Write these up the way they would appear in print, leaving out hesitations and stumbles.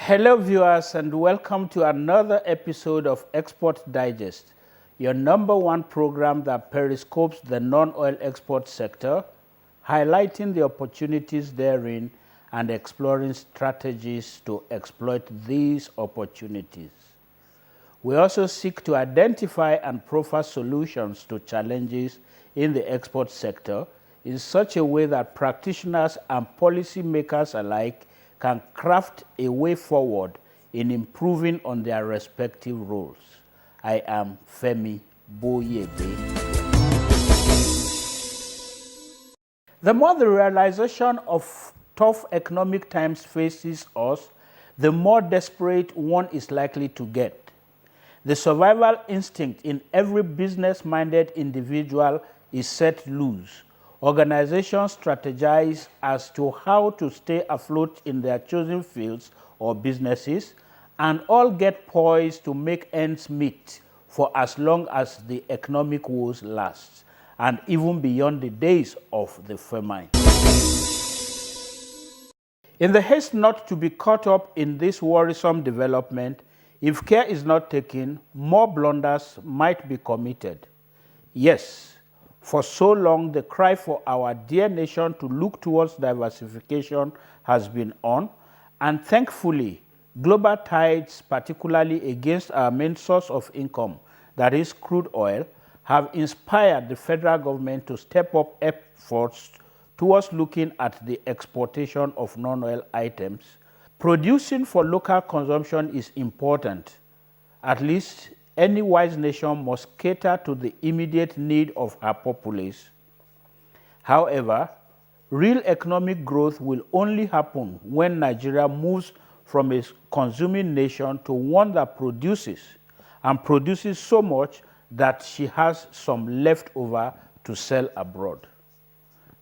Hello, viewers, and welcome to another episode of Export Digest, your number one program that periscopes the non-oil export sector, highlighting the opportunities therein and exploring strategies to exploit these opportunities. We also seek to identify and proffer solutions to challenges in the export sector in such a way that practitioners and policymakers alike can craft a way forward in improving on their respective roles. I am Femi Boyebe. The more the realization of tough economic times faces us, the more desperate one is likely to get. The survival instinct in every business-minded individual is set loose. Organizations strategize as to how to stay afloat in their chosen fields or businesses, and all get poised to make ends meet for as long as the economic woes last, and even beyond the days of the famine. In the haste not to be caught up in this worrisome development, if care is not taken, more blunders might be committed. Yes, for so long, the cry for our dear nation to look towards diversification has been on, and thankfully, global tides, particularly against our main source of income, that is crude oil, have inspired the federal government to step up efforts towards looking at the exportation of non-oil items. Producing for local consumption is important. At least any wise nation must cater to the immediate need of her populace. However, real economic growth will only happen when Nigeria moves from a consuming nation to one that produces, and produces so much that she has some left over to sell abroad.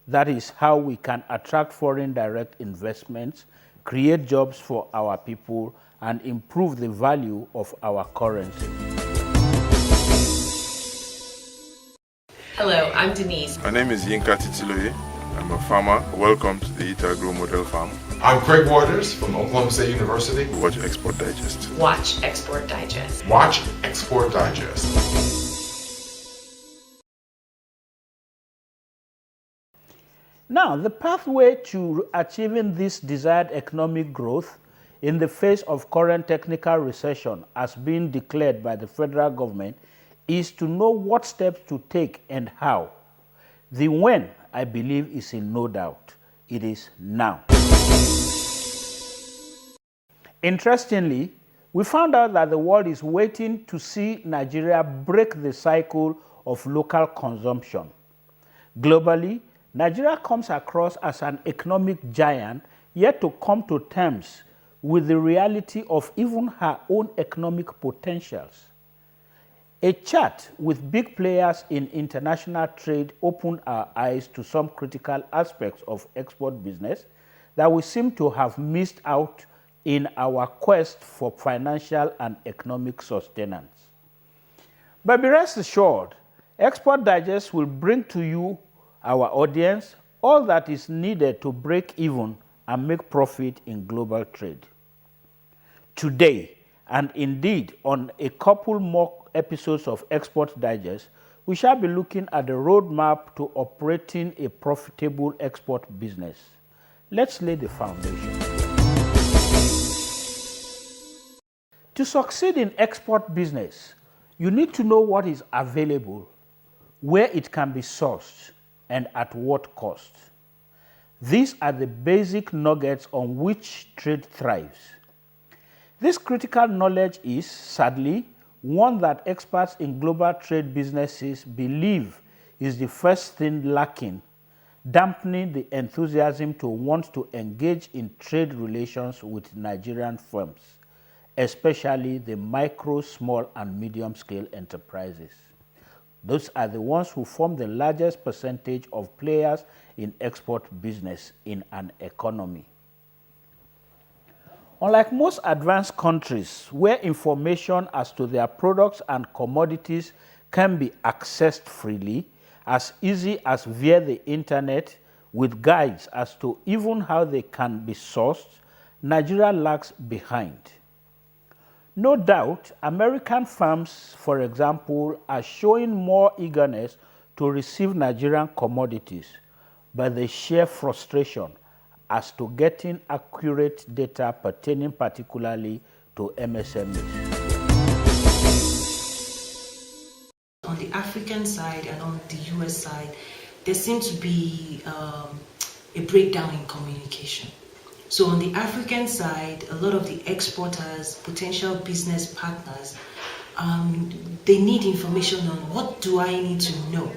That is how we can attract foreign direct investments, create jobs for our people, and improve the value of our currency. Hello, I'm Denise. My name is Yinka Titiloye. I'm a farmer. Welcome to the Itagro Model Farm. I'm Craig Waters from Oklahoma State University. Watch Export Digest. Watch Export Digest. Watch Export Digest. Now, the pathway to achieving this desired economic growth in the face of current technical recession as being declared by the federal government is to know what steps to take and how. The when, I believe, is in no doubt. It is now. Interestingly, we found out that the world is waiting to see Nigeria break the cycle of local consumption. Globally, Nigeria comes across as an economic giant, yet to come to terms with the reality of even her own economic potentials. A chat with big players in international trade opened our eyes to some critical aspects of export business that we seem to have missed out in our quest for financial and economic sustenance. But be rest assured, Export Digest will bring to you, our audience, all that is needed to break even and make profit in global trade. Today, and indeed on a couple more episodes of Export Digest, we shall be looking at the roadmap to operating a profitable export business. Let's lay the foundation. To succeed in export business, you need to know what is available, where it can be sourced, and at what cost. These are the basic nuggets on which trade thrives. This critical knowledge is, sadly, one that experts in global trade businesses believe is the first thing lacking, dampening the enthusiasm to want to engage in trade relations with Nigerian firms, especially the micro, small, and medium-scale enterprises. Those are the ones who form the largest percentage of players in export business in an economy. Unlike most advanced countries where information as to their products and commodities can be accessed freely, as easy as via the internet, with guides as to even how they can be sourced, Nigeria lags behind. No doubt, American firms, for example, are showing more eagerness to receive Nigerian commodities, but they share frustration as to getting accurate data pertaining particularly to MSMEs. On the African side and on the US side, there seems to be a breakdown in communication. So on the African side, a lot of the exporters, potential business partners, they need information on what do I need to know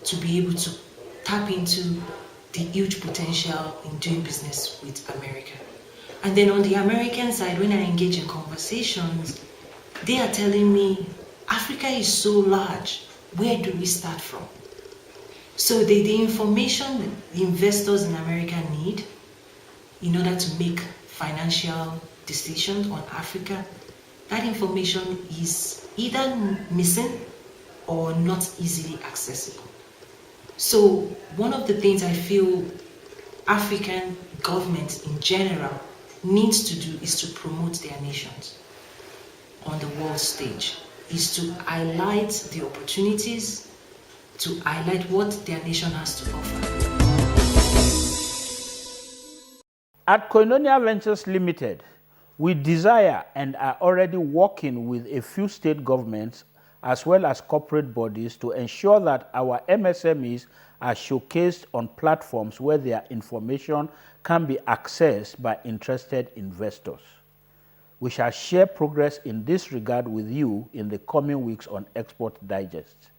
to be able to tap into the huge potential in doing business with America. And then on the American side, when I engage in conversations, they are telling me, Africa is so large, where do we start from? So the information that the investors in America need in order to make financial decisions on Africa, that information is either missing or not easily accessible. So one of the things I feel African governments in general needs to do is to promote their nations on the world stage, is to highlight the opportunities, to highlight what their nation has to offer. At Koinonia Ventures Limited, we desire and are already working with a few state governments as well as corporate bodies to ensure that our MSMEs are showcased on platforms where their information can be accessed by interested investors. We shall share progress in this regard with you in the coming weeks on Export Digest.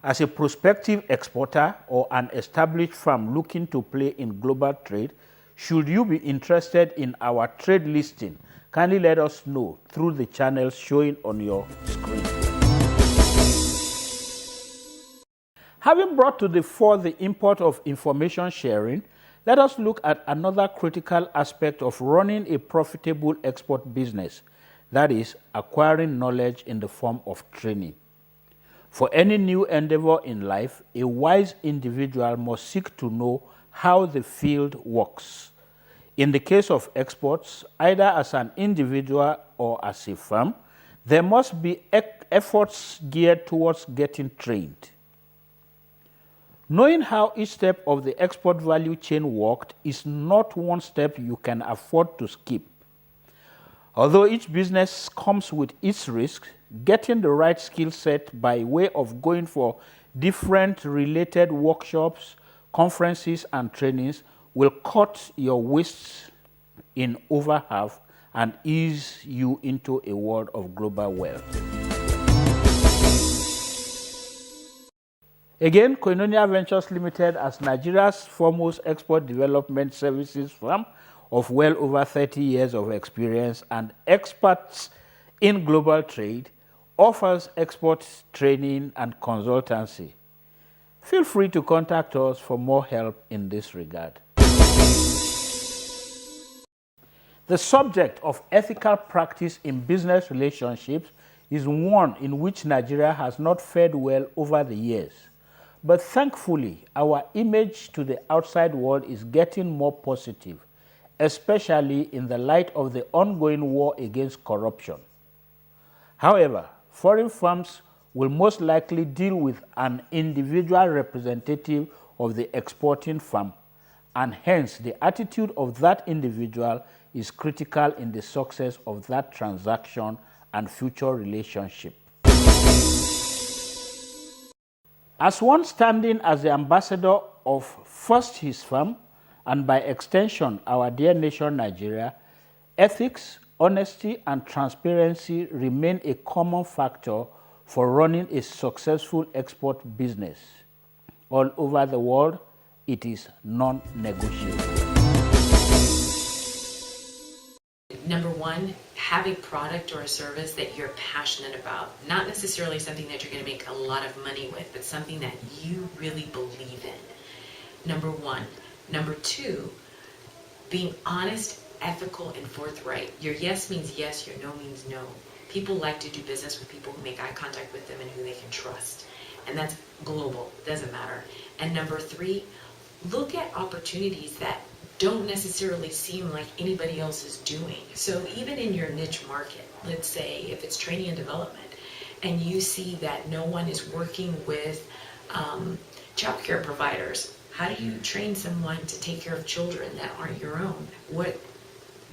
As a prospective exporter or an established firm looking to play in global trade, should you be interested in our trade listing, kindly let us know through the channels showing on your screen. Having brought to the fore the import of information sharing, let us look at another critical aspect of running a profitable export business, that is, acquiring knowledge in the form of training. For any new endeavor in life, a wise individual must seek to know how the field works. In the case of exports, either as an individual or as a firm, there must be efforts geared towards getting trained. Knowing how each step of the export value chain worked is not one step you can afford to skip. Although each business comes with its risks, getting the right skill set by way of going for different related workshops, conferences, and trainings will cut your wastes in over half and ease you into a world of global wealth. Again, Koinonia Ventures Limited, as Nigeria's foremost export development services firm of well over 30 years of experience and experts in global trade, offers export training and consultancy. Feel free to contact us for more help in this regard. The subject of ethical practice in business relationships is one in which Nigeria has not fared well over the years. But thankfully, our image to the outside world is getting more positive, especially in the light of the ongoing war against corruption. However, foreign firms will most likely deal with an individual representative of the exporting firm, and hence the attitude of that individual is critical in the success of that transaction and future relationship. As one standing as the ambassador of first his firm, and by extension our dear nation Nigeria, ethics, honesty, and transparency remain a common factor for running a successful export business. All over the world, it is non-negotiable. Number one, have a product or a service that you're passionate about. Not necessarily something that you're going to make a lot of money with, but something that you really believe in. Number one. Number two, being honest, ethical, and forthright. Your yes means yes, your no means no. People like to do business with people who make eye contact with them and who they can trust. And that's global, doesn't matter. And number three, look at opportunities that don't necessarily seem like anybody else is doing. So even in your niche market, let's say if it's training and development, and you see that no one is working with childcare providers, how do you train someone to take care of children that aren't your own?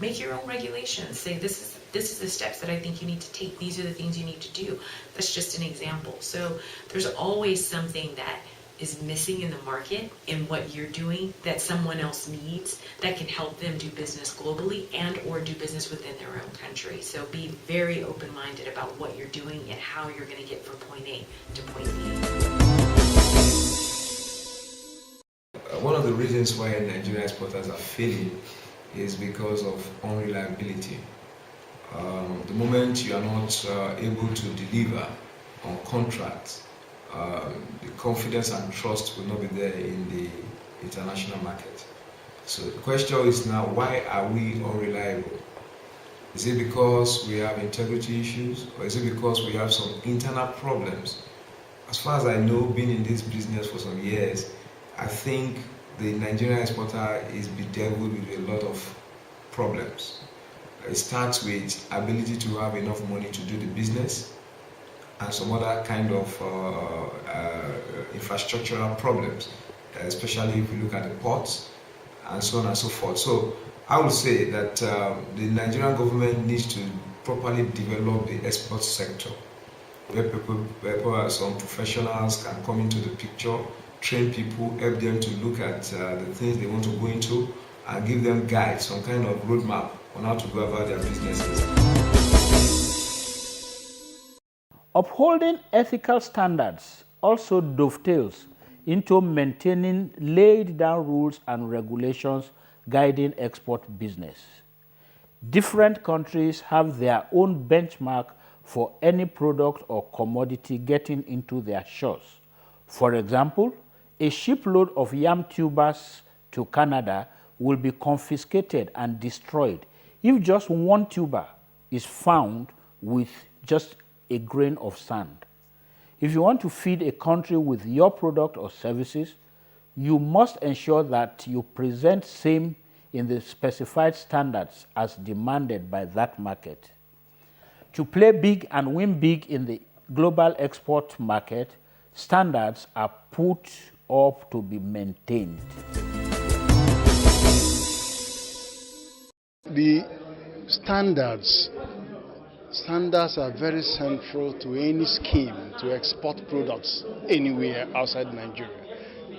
Make your own regulations. Say this is the steps that I think you need to take. These are the things you need to do. That's just an example. So there's always something that is missing in the market in what you're doing that someone else needs that can help them do business globally and or do business within their own country. So be very open-minded about what you're doing and how you're going to get from point A to point B. One of the reasons why Nigerian exporters are failing is because of unreliability. The moment you are not able to deliver on contracts, the confidence and trust will not be there in the international market. So the question is now, why are we unreliable? Is it because we have integrity issues, or is it because we have some internal problems? As far as I know, being in this business for some years, I think the Nigerian exporter is bedeviled with a lot of problems. It starts with ability to have enough money to do the business and some other kind of infrastructural problems, especially if we look at the ports and so on and so forth. So I would say that the Nigerian government needs to properly develop the export sector, where some professionals can come into the picture, train people, help them to look at the things they want to go into, and give them guides, some kind of roadmap on how to go about their businesses. Upholding ethical standards also dovetails into maintaining laid down rules and regulations guiding export business. Different countries have their own benchmark for any product or commodity getting into their shores. For example, a shipload of yam tubers to Canada will be confiscated and destroyed if just one tuber is found with just a grain of sand. If you want to feed a country with your product or services, you must ensure that you present same in the specified standards as demanded by that market. To play big and win big in the global export market, standards are put up to be maintained. The standards are very central to any scheme to export products anywhere outside Nigeria,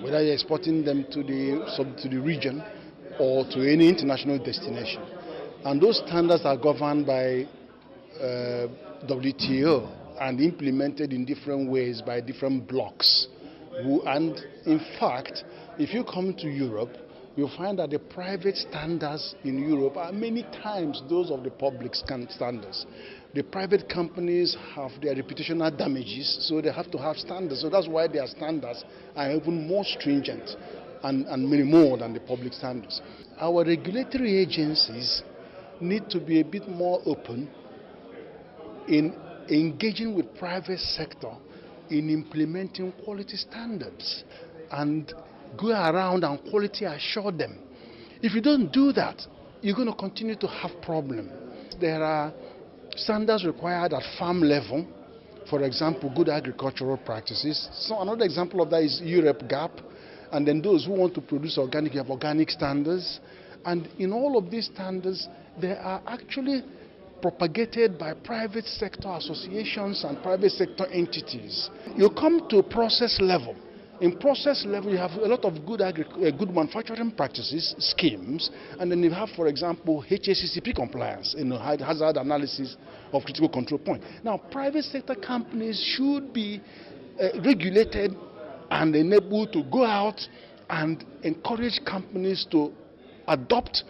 whether you're exporting them to the region or to any international destination. And those standards are governed by WTO and implemented in different ways by different blocks. And in fact, if you come to Europe, you'll find that the private standards in Europe are many times those of the public standards. The private companies have their reputational damages, so they have to have standards. So that's why their standards are even more stringent and many more than the public standards. Our regulatory agencies need to be a bit more open in engaging with private sector in implementing quality standards and go around and quality assure them. If you don't do that, you're going to continue to have problems. There are standards required at farm level, for example, good agricultural practices. So another example of that is Europe GAP, and then those who want to produce organic, you have organic standards. And in all of these standards, they are actually propagated by private sector associations and private sector entities. You come to process level. In process level, you have a lot of good manufacturing practices, schemes, and then you have, for example, HACCP compliance, hazard analysis of critical control point. Now, private sector companies should be regulated and enabled to go out and encourage companies to adopt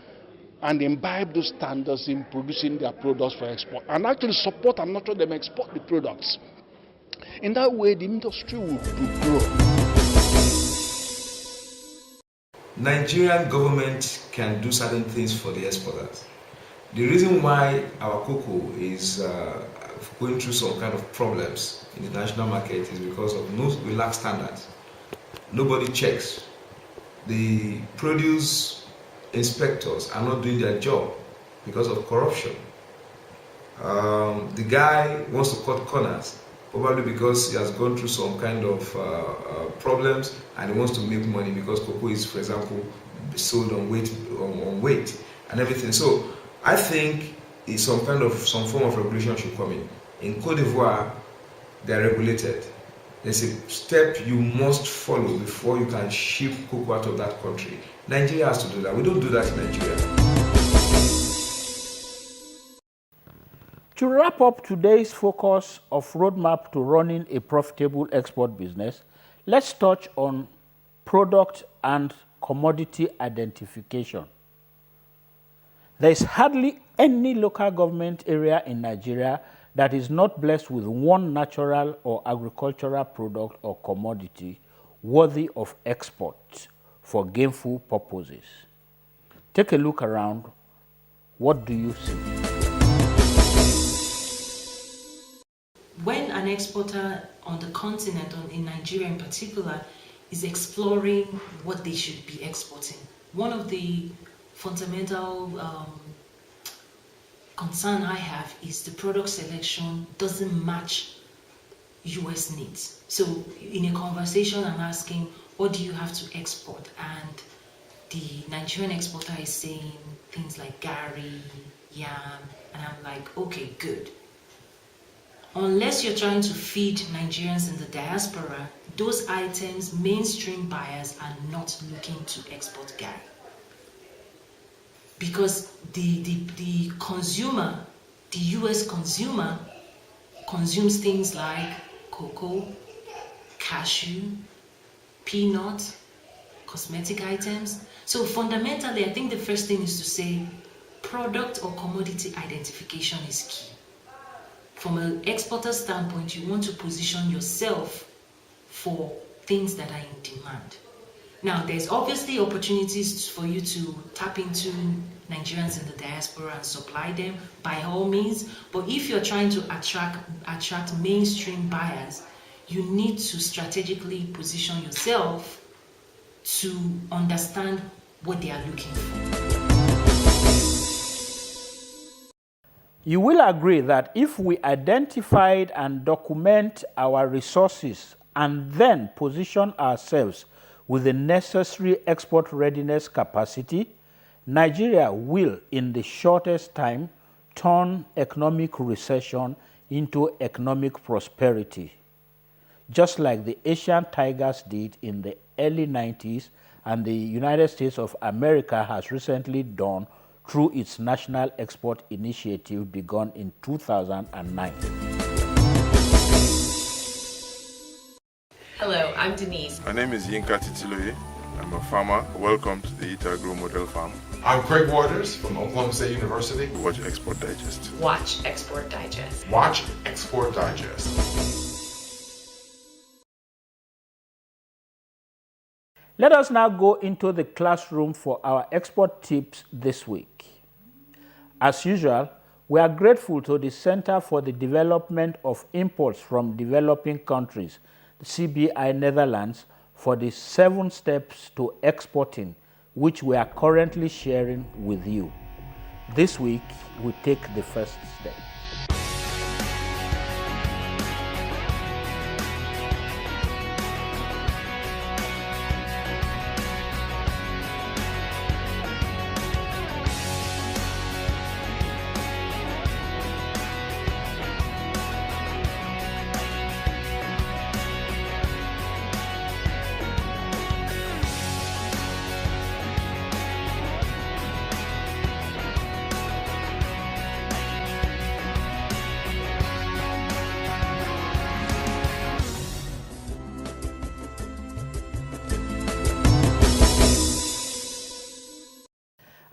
and imbibe those standards in producing their products for export, and actually support and nurture them export the products. In that way, the industry will grow. Nigerian government can do certain things for the exporters. The reason why our cocoa is going through some kind of problems in the national market is because of we lack standards. Nobody checks. The produce inspectors are not doing their job because of corruption. The guy wants to cut corners, probably because he has gone through some kind of problems and he wants to make money because cocoa is, for example, sold on weight and everything. So I think some form of regulation should come in. In Cote d'Ivoire, they are regulated. There's a step you must follow before you can ship cocoa out of that country. Nigeria has to do that. We don't do that in Nigeria. To wrap up today's focus of roadmap to running a profitable export business, let's touch on product and commodity identification. There is hardly any local government area in Nigeria that is not blessed with one natural or agricultural product or commodity worthy of export for gainful purposes. Take a look around. What do you see? When an exporter on the continent, in Nigeria in particular, is exploring what they should be exporting, one of the fundamental concern I have is the product selection doesn't match US needs. So in a conversation I'm asking, what do you have to export? And the Nigerian exporter is saying things like gari, yam, and I'm like, okay, good. Unless you're trying to feed Nigerians in the diaspora, those items, mainstream buyers are not looking to export gari. Because the consumer, the US consumer, consumes things like cocoa, cashew, peanut, cosmetic items. So fundamentally, I think the first thing is to say product or commodity identification is key. From an exporter standpoint, you want to position yourself for things that are in demand. Now, there's obviously opportunities for you to tap into Nigerians in the diaspora and supply them by all means. But if you're trying to attract mainstream buyers, you need to strategically position yourself to understand what they are looking for. You will agree that if we identified and document our resources and then position ourselves with the necessary export readiness capacity, Nigeria will, in the shortest time, turn economic recession into economic prosperity, just like the Asian tigers did in the early 90s and the United States of America has recently done through its National Export Initiative begun in 2009. Hello, I'm Denise. My name is Yinka Titiloye. I'm a farmer. Welcome to the Itagro Model Farm. I'm Craig Waters from Oklahoma State University. Watch Export Digest. Watch Export Digest. Watch Export Digest. Let us now go into the classroom for our export tips this week. As usual, we are grateful to the Center for the Development of Imports from Developing Countries, the CBI Netherlands, for the 7 steps to exporting, which we are currently sharing with you. This week, we take the first step.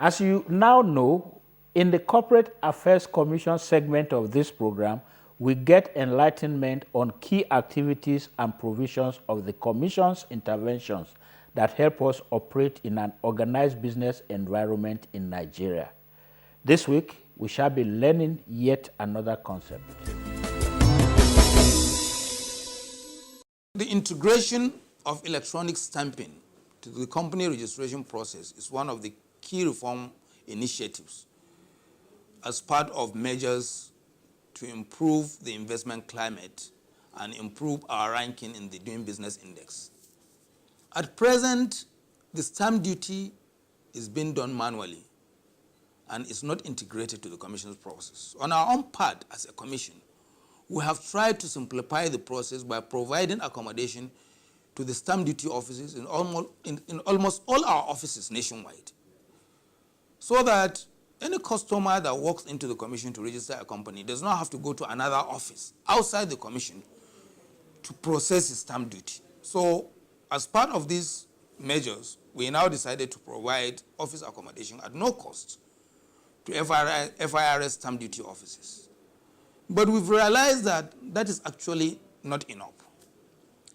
As you now know, in the Corporate Affairs Commission segment of this program, we get enlightenment on key activities and provisions of the Commission's interventions that help us operate in an organized business environment in Nigeria. This week, we shall be learning yet another concept. The integration of electronic stamping to the company registration process is one of the key reform initiatives as part of measures to improve the investment climate and improve our ranking in the Doing Business Index. At present, the stamp duty is being done manually and is not integrated to the Commission's process. On our own part, as a Commission, we have tried to simplify the process by providing accommodation to the stamp duty offices in almost all our offices nationwide, so that any customer that walks into the Commission to register a company does not have to go to another office outside the Commission to process his stamp duty. So, as part of these measures, we now decided to provide office accommodation at no cost to FIRS stamp duty offices. But we've realized that that is actually not enough.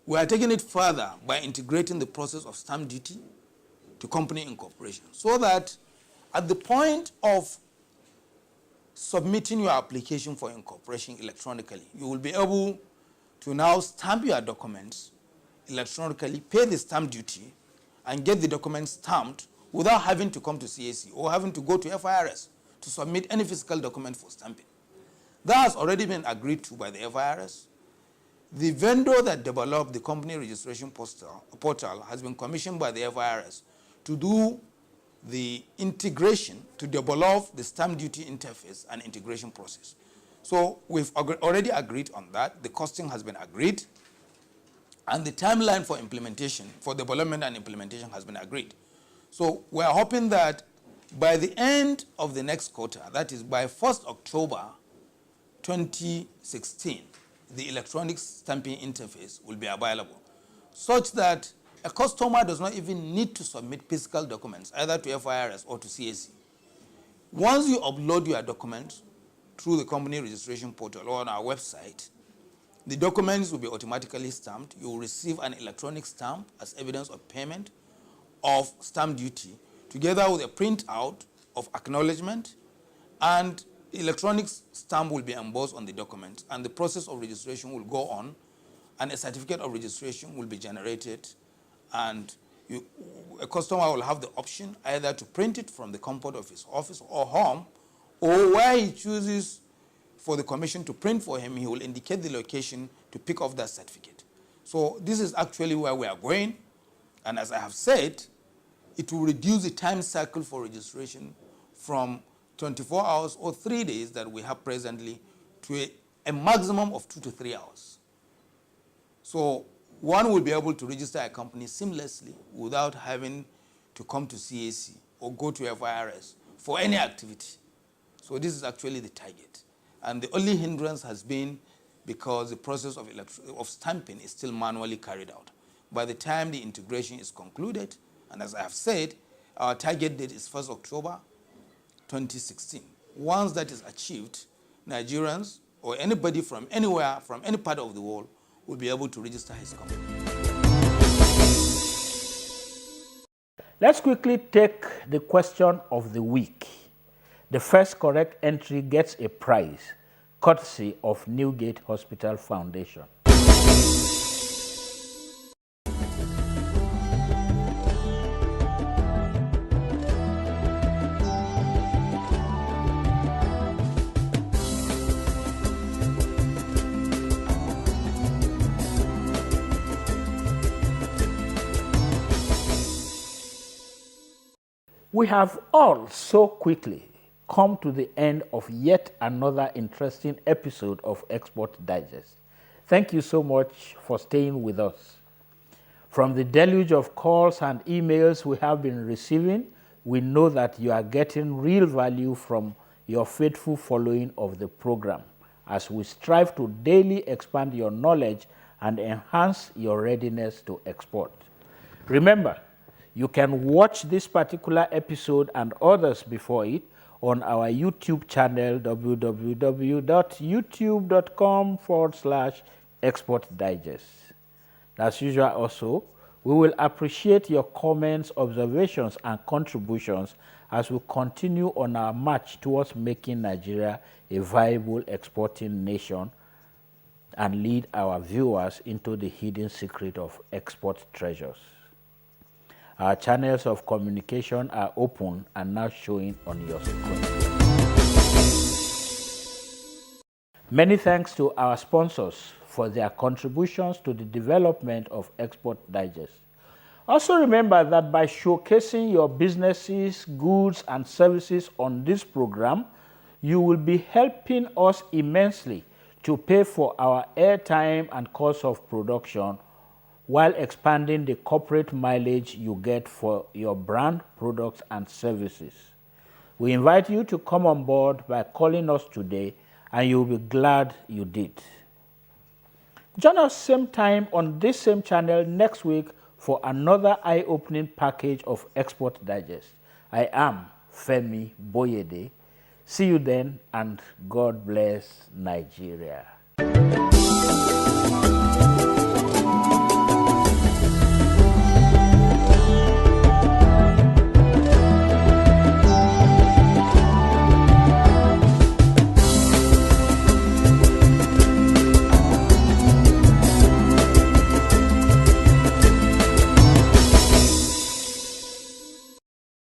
We are taking it further by integrating the process of stamp duty to company incorporation, so that at the point of submitting your application for incorporation electronically, you will be able to now stamp your documents electronically, pay the stamp duty, and get the documents stamped without having to come to CAC or having to go to FIRS to submit any physical document for stamping. That has already been agreed to by the FIRS. The vendor that developed the company registration portal has been commissioned by the FIRS to do the integration, to develop the stamp duty interface and integration process. So we've already agreed on that. The costing has been agreed. And the timeline for implementation, for development and implementation has been agreed. So we're hoping that by the end of the next quarter, that is by 1st October 2016, the electronic stamping interface will be available, such that a customer does not even need to submit physical documents, either to FIRS or to CAC. Once you upload your documents through the company registration portal or on our website, the documents will be automatically stamped. You will receive an electronic stamp as evidence of payment of stamp duty, together with a printout of acknowledgement, and the electronic stamp will be embossed on the document, and the process of registration will go on, and a certificate of registration will be generated, and a customer will have the option either to print it from the comfort of his office or home, or where he chooses for the Commission to print for him, he will indicate the location to pick up that certificate. So this is actually where we are going, and as I have said, it will reduce the time cycle for registration from 24 hours or 3 days that we have presently to a maximum of 2 to 3 hours. So one will be able to register a company seamlessly without having to come to CAC or go to FIRS for any activity. So this is actually the target. And the only hindrance has been because the process of stamping is still manually carried out. By the time the integration is concluded, and as I have said, our target date is 1st October 2016. Once that is achieved, Nigerians or anybody from anywhere, from any part of the world, will be able to register his company. Let's quickly take the question of the week. The first correct entry gets a prize, courtesy of Newgate Hospital Foundation. We have all so quickly come to the end of yet another interesting episode of Export Digest. Thank you so much for staying with us. From the deluge of calls and emails we have been receiving, we know that you are getting real value from your faithful following of the program as we strive to daily expand your knowledge and enhance your readiness to export. Remember, you can watch this particular episode and others before it on our YouTube channel, www.youtube.com/Export Digest. As usual also, we will appreciate your comments, observations, and contributions as we continue on our march towards making Nigeria a viable exporting nation and lead our viewers into the hidden secret of export treasures. Our channels of communication are open and now showing on your screen. Many thanks to our sponsors for their contributions to the development of Export Digest. Also remember that by showcasing your businesses, goods, and services on this program, you will be helping us immensely to pay for our airtime and cost of production while expanding the corporate mileage you get for your brand, products, and services. We invite you to come on board by calling us today, and you'll be glad you did. Join us same time on this same channel next week for another eye-opening package of Export Digest. I am Femi Boyede. See you then, and God bless Nigeria.